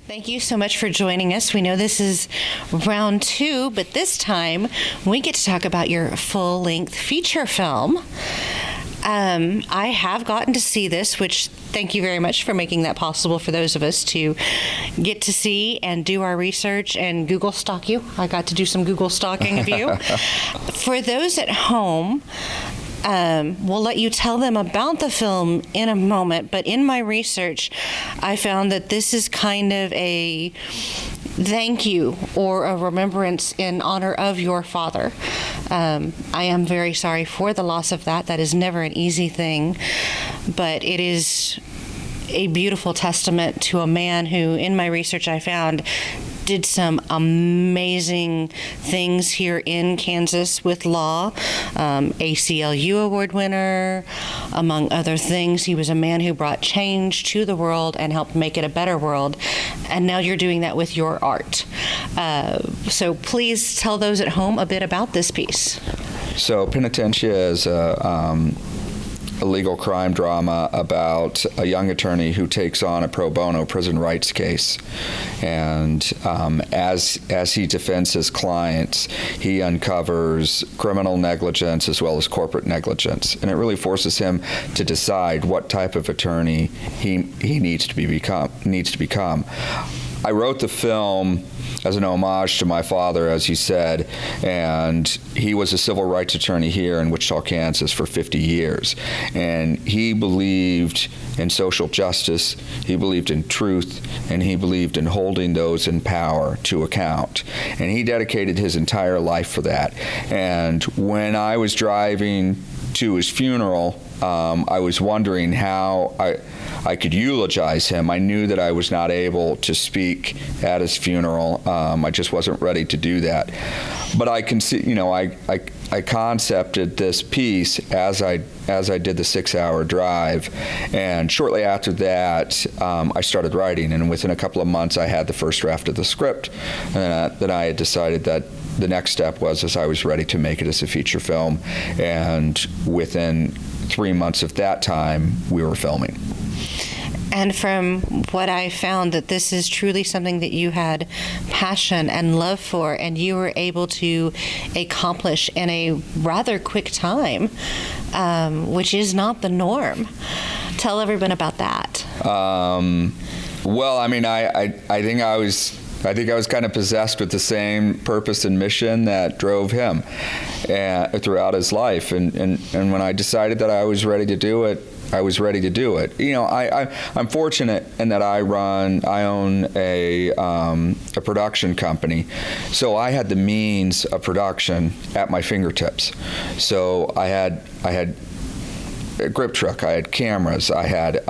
Thank you so much for joining us. We know this is round 2, but this time we get to talk about your full-length feature film. I have gotten to see this, which thank you very much for making that possible for those of us to get to see and do our research and Google stalk you. I got to do some Google stalking of you. For those at home, we'll let you tell them about the film in a moment, but in my research, I found that this is kind of a thank you or a remembrance in honor of your father. I am very sorry for the loss of that. That is never an easy thing, but it is a beautiful testament to a man who, in my research, I found did some amazing things here in Kansas with law, ACLU award winner, among other things. He was a man who brought change to the world and helped make it a better world, and now you're doing that with your art. So please tell those at home a bit about this piece. So Penitentia is a legal crime drama about a young attorney who takes on a pro bono prison rights case. And as he defends his clients, he uncovers criminal negligence as well as corporate negligence. And it really forces him to decide what type of attorney he needs to become. I wrote the film as an homage to my father, as you said, and he was a civil rights attorney here in Wichita, Kansas for 50 years. And he believed in social justice, he believed in truth, and he believed in holding those in power to account. And he dedicated his entire life for that. And when I was driving to his funeral, I was wondering how I could eulogize him. I knew that I was not able to speak at his funeral. I just wasn't ready to do that. But I can see, I concepted this piece as I did the 6-hour drive, and shortly after that, I started writing. And within a couple of months, I had the first draft of the script. And then I had decided that the next step was as I was ready to make it as a feature film, and within 3 months of that time, we were filming. And from what I found, that this is truly something that you had passion and love for, and you were able to accomplish in a rather quick time, which is not the norm. Tell everyone about that. Well, I mean, I think I was kind of possessed with the same purpose and mission that drove him throughout his life. And when I decided that I was ready to do it, I was ready to do it. I'm fortunate in that I own a production company, so I had the means of production at my fingertips. So I had a grip truck, I had cameras, I had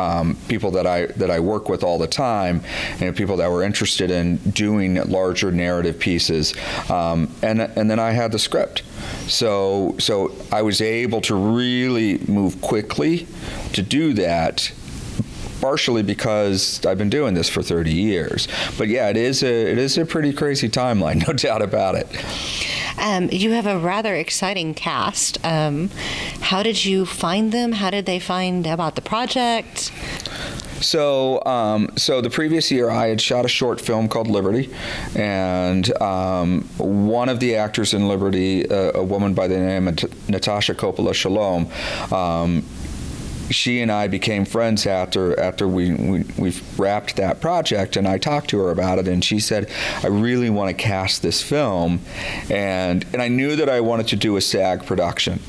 people that I work with all the time, and people that were interested in doing larger narrative pieces, and then I had the script. So I was able to really move quickly to do that, partially because I've been doing this for 30 years. But yeah, it is a pretty crazy timeline, no doubt about it. You have a rather exciting cast. How did you find them? How did they find about the project? So the previous year I had shot a short film called Liberty, and one of the actors in Liberty, a woman by the name of Natasha Coppola Shalom, she and I became friends after we wrapped that project, and I talked to her about it, and she said, I really want to cast this film, and I knew that I wanted to do a SAG production,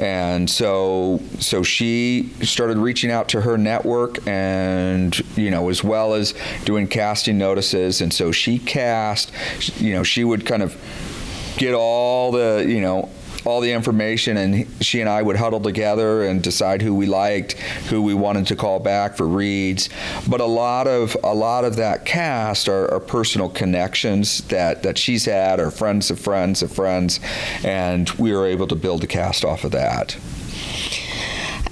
and so she started reaching out to her network, and as well as doing casting notices, and so she cast, she would kind of get all the information, and she and I would huddle together and decide who we liked, who we wanted to call back for reads. But a lot of that cast are personal connections that she's had, or friends of friends of friends, and we were able to build a cast off of that.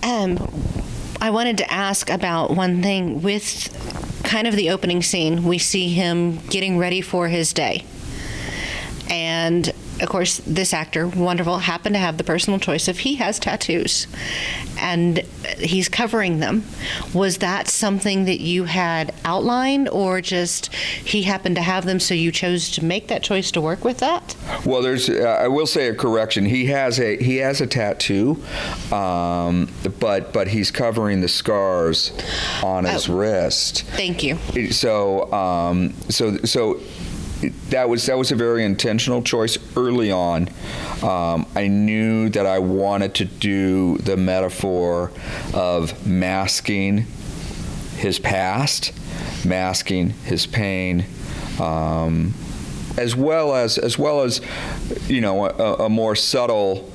I wanted to ask about one thing. With kind of the opening scene, we see him getting ready for his day. And of course, this actor, wonderful, happened to have the personal choice of he has tattoos and he's covering them. Was that something that you had outlined, or just he happened to have them so you chose to make that choice to work with that? Well, I will say a correction. He has a tattoo, but he's covering the scars on his wrist. Thank you. So that was a very intentional choice early on. I knew that I wanted to do the metaphor of masking his past, masking his pain, as well as a more subtle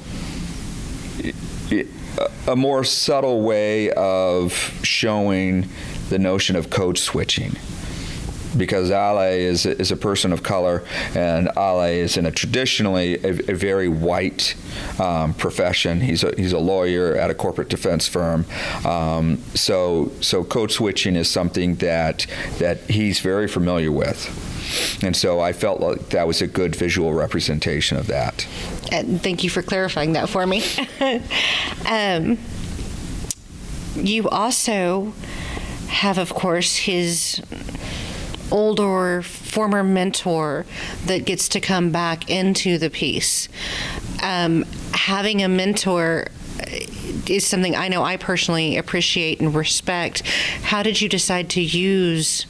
way of showing the notion of code switching. Because Ale is a person of color, and Ale is in a traditionally a very white profession. He's a lawyer at a corporate defense firm. So code switching is something that he's very familiar with, and so I felt like that was a good visual representation of that. And thank you for clarifying that for me. You also have, of course, his older former mentor that gets to come back into the piece. Having a mentor is something I know I personally appreciate and respect. How did you decide to use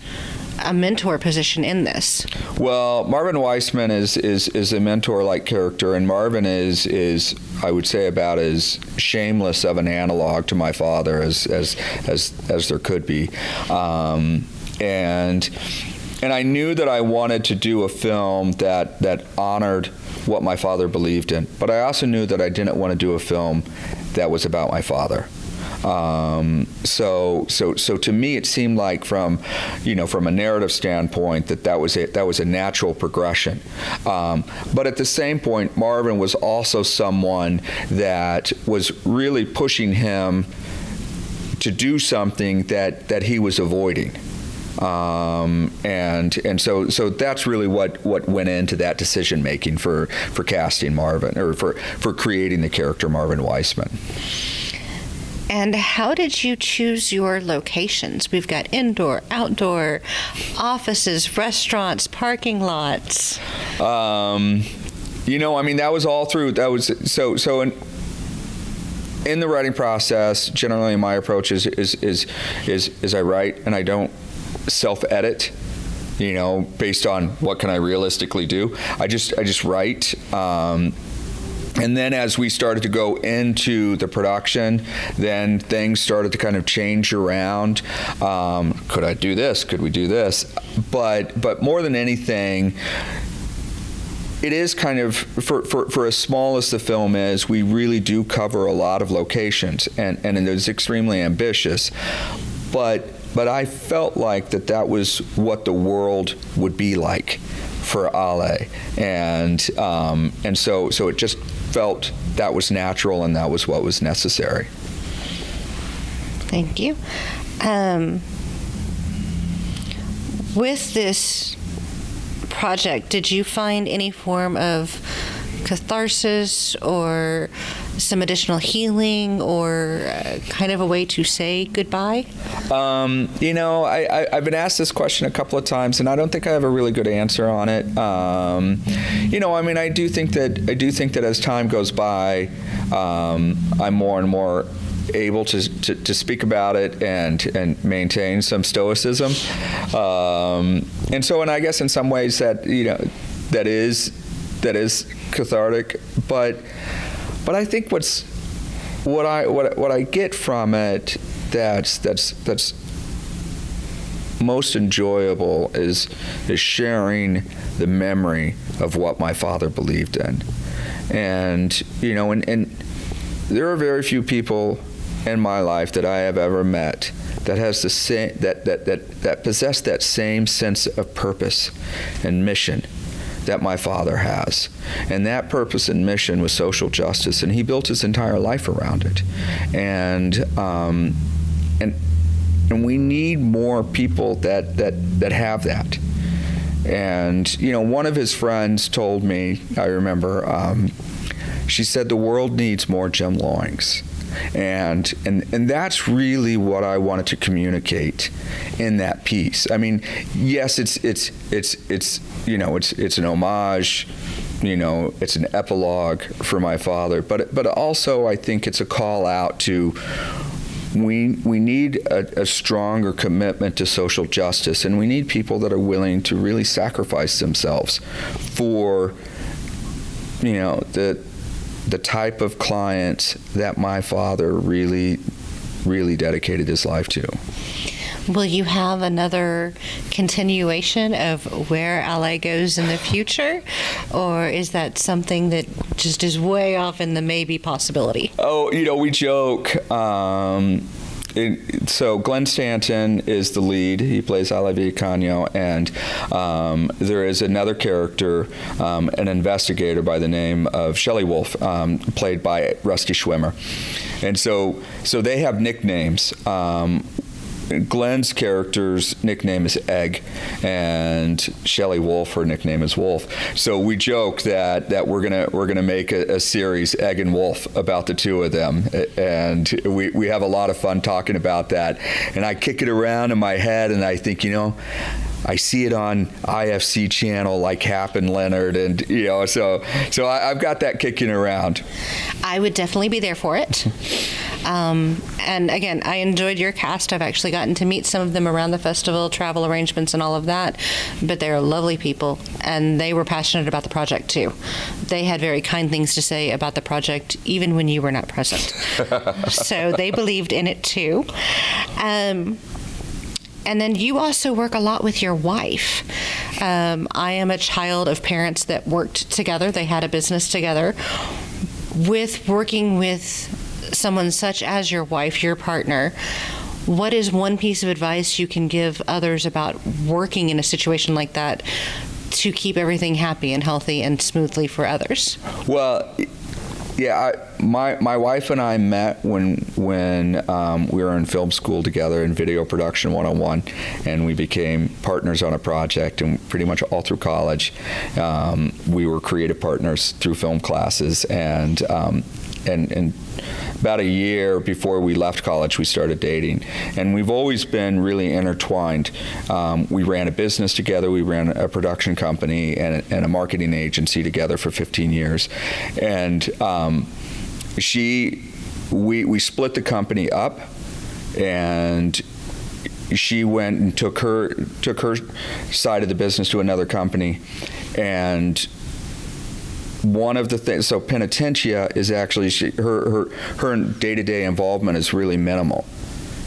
a mentor position in this? Well, Marvin Weissman is a mentor-like character, and Marvin is I would say about as shameless of an analog to my father as there could be. And I knew that I wanted to do a film that honored what my father believed in, but I also knew that I didn't want to do a film that was about my father. So to me, it seemed like from a narrative standpoint that was a natural progression. But at the same point, Marvin was also someone that was really pushing him to do something that he was avoiding. And so that's really what went into that decision making for casting Marvin, or for creating the character Marvin Weissman. And how did you choose your locations? We've got indoor, outdoor, offices, restaurants, parking lots. That was all through. That was so in the writing process. Generally, my approach is I write and I don't self-edit, based on what can I realistically do. I just write. And then as we started to go into the production, then things started to kind of change around. Could I do this? Could we do this? But more than anything, it is kind of, for as small as the film is, we really do cover a lot of locations, and it is extremely ambitious. But I felt like that was what the world would be like for Ale, and so it just felt that was natural and that was what was necessary. Thank you. With this project, did you find any form of catharsis or some additional healing, or kind of a way to say goodbye? I've been asked this question a couple of times, and I don't think I have a really good answer on it. I do think that as time goes by, I'm more and more able to speak about it and maintain some stoicism. And I guess in some ways that is cathartic, but I think what I get from it that's most enjoyable is sharing the memory of what my father believed in, and there are very few people in my life that I have ever met that has the same that possess that same sense of purpose and mission that my father has. And that purpose and mission was social justice, and he built his entire life around it. And we need more people that have that. And one of his friends told me, I remember, she said, the world needs more Jim Loings. And that's really what I wanted to communicate in that piece. I mean, yes, it's an homage, it's an epilogue for my father, but also I think it's a call out to we need a stronger commitment to social justice, and we need people that are willing to really sacrifice themselves for the type of clients that my father really, really dedicated his life to. Will you have another continuation of where LA goes in the future? Or is that something that just is way off in the maybe possibility? Oh, we joke. So Glenn Stanton is the lead. He plays Olivia Canio, and there is another character, an investigator by the name of Shelley Wolf, played by Rusty Schwimmer. And so they have nicknames. Glenn's character's nickname is Egg, and Shelley Wolf, her nickname is Wolf. So we joke that we're gonna make a series, Egg and Wolf, about the two of them, and we have a lot of fun talking about that. And I kick it around in my head, and I think, I see it on IFC channel like Hap and Leonard, and so I've got that kicking around. I would definitely be there for it. And again, I enjoyed your cast. I've actually gotten to meet some of them around the festival, travel arrangements and all of that, but they're lovely people, and they were passionate about the project too. They had very kind things to say about the project even when you were not present. So they believed in it too. And then you also work a lot with your wife. I am a child of parents that worked together. They had a business together. With working with someone such as your wife, your partner, what is one piece of advice you can give others about working in a situation like that to keep everything happy and healthy and smoothly for others? Well, yeah, my wife and I met when we were in film school together in Video Production 101, and we became partners on a project, and pretty much all through college we were creative partners through film classes, and about a year before we left college, we started dating, and we've always been really intertwined. We ran a business together. We ran a production company and a marketing agency together for 15 years, and we split the company up, and she went and took her side of the business to another company, and one of the things, so Penitentia is actually, her day-to-day involvement is really minimal.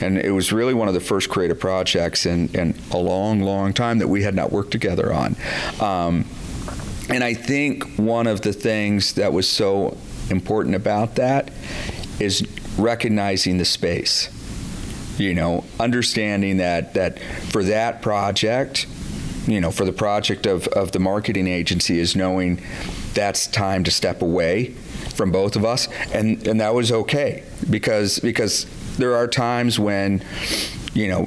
And it was really one of the first creative projects in a long, long time that we had not worked together on. And I think one of the things that was so important about that is recognizing the space. Understanding that for that project, for the project of the marketing agency, is knowing that's time to step away from both of us, and that was okay, because there are times when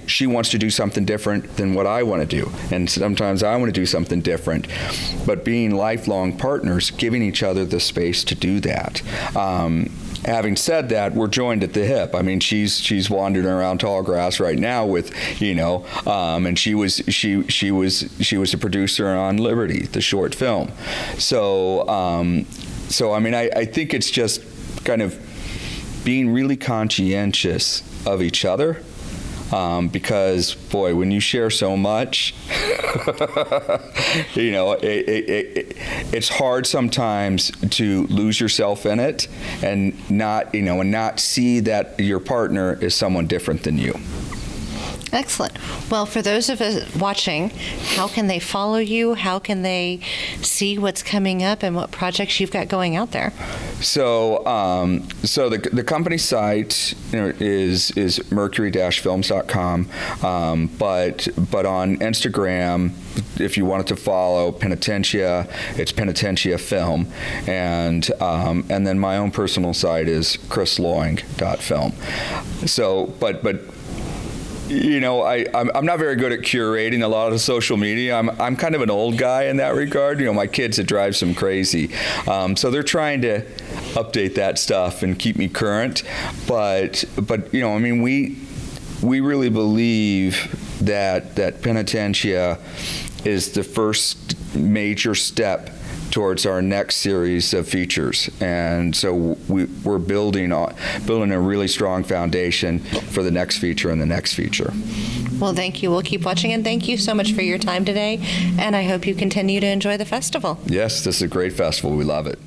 she wants to do something different than what I want to do, and sometimes I want to do something different, but being lifelong partners, giving each other the space to do that. Having said that, we're joined at the hip. I mean, she's wandering around Tallgrass right now with, and she was a producer on Liberty, the short film. So I mean, I think it's just kind of being really conscientious of each other. Because, boy, when you share so much, it's hard sometimes to lose yourself in it and not see that your partner is someone different than you. Excellent. Well, for those of us watching, how can they follow you? How can they see what's coming up and what projects you've got going out there? So, the company site is mercury-films.com, but on Instagram, if you wanted to follow Penitentia, it's Penitentia Film, and then my own personal site is chrisloing.film. So, but I'm not very good at curating a lot of the social media. I'm kind of an old guy in that regard. My kids, it drives them crazy. So they're trying to update that stuff and keep me current. But we really believe that Penitentia is the first major step towards our next series of features, and so we're building a really strong foundation for the next feature and the next feature. Well, thank you. We'll keep watching, and thank you so much for your time today, and I hope you continue to enjoy the festival. Yes, this is a great festival. We love it.